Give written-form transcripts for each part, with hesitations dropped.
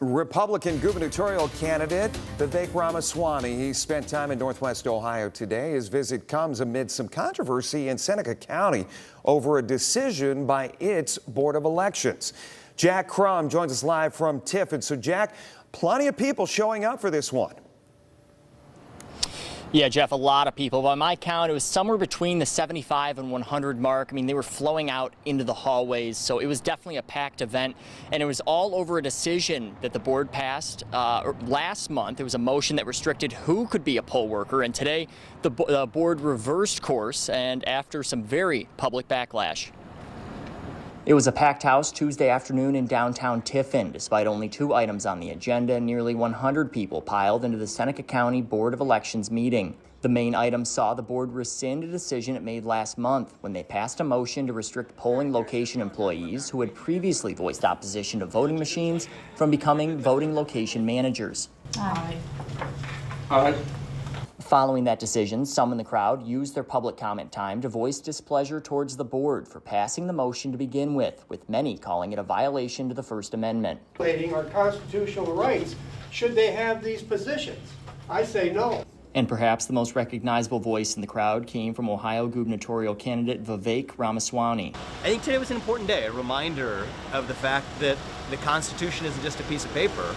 Republican gubernatorial candidate Vivek Ramaswamy. He spent time in Northwest Ohio today. His visit comes amid some controversy in Seneca County over a decision by its Board of Elections. Jack Crum joins us live from Tiffin. So, Jack, plenty of people showing up for this one. Yeah, Jeff, a lot of people. By my count, it was somewhere between the 75 and 100 mark. I mean, they were flowing out into the hallways, so it was definitely a packed event. And it was all over a decision that the board passed last month. It was a motion that restricted who could be a poll worker. And today, the board reversed course, and after some very public backlash. It was a packed house Tuesday afternoon in downtown Tiffin. Despite only 2 items on the agenda, nearly 100 people piled into the Seneca County Board of Elections meeting. The main item saw the board rescind a decision it made last month when they passed a motion to restrict polling location employees who had previously voiced opposition to voting machines from becoming voting location managers. Aye. Aye. Following that decision, some in the crowd used their public comment time to voice displeasure towards the board for passing the motion to begin with many calling it a violation to the First Amendment. Our constitutional rights, should they have these positions? I say no. And perhaps the most recognizable voice in the crowd came from Ohio gubernatorial candidate Vivek Ramaswamy. I think today was an important day, a reminder of the fact that the Constitution isn't just a piece of paper.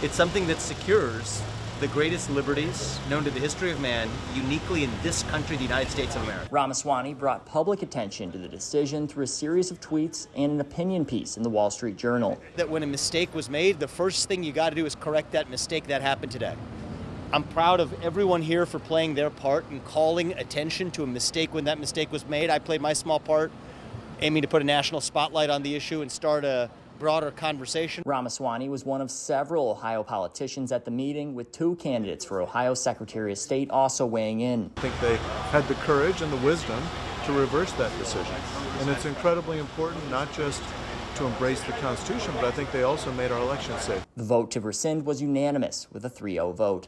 It's something that secures the greatest liberties known to the history of man, uniquely in this country, the United States of America. Ramaswamy brought public attention to the decision through a series of tweets and an opinion piece in the Wall Street Journal. That when a mistake was made, the first thing you got to do is correct that mistake that happened today. I'm proud of everyone here for playing their part and calling attention to a mistake when that mistake was made. I played my small part, aiming to put a national spotlight on the issue and start a broader conversation. Ramaswamy was one of several Ohio politicians at the meeting, with 2 candidates for Ohio Secretary of State also weighing in. I think they had the courage and the wisdom to reverse that decision. And it's incredibly important not just to embrace the Constitution, but I think they also made our elections safe. The vote to rescind was unanimous with a 3-0 vote.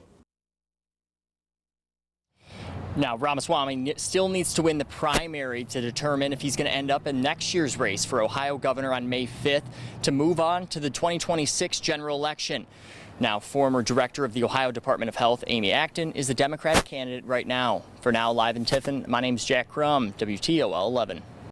Now, Ramaswamy still needs to win the primary to determine if he's going to end up in next year's race for Ohio governor on May 5th to move on to the 2026 general election. Now, former director of the Ohio Department of Health, Amy Acton, is the Democratic candidate right now. For now, live in Tiffin, my name's Jack Crum, WTOL 11.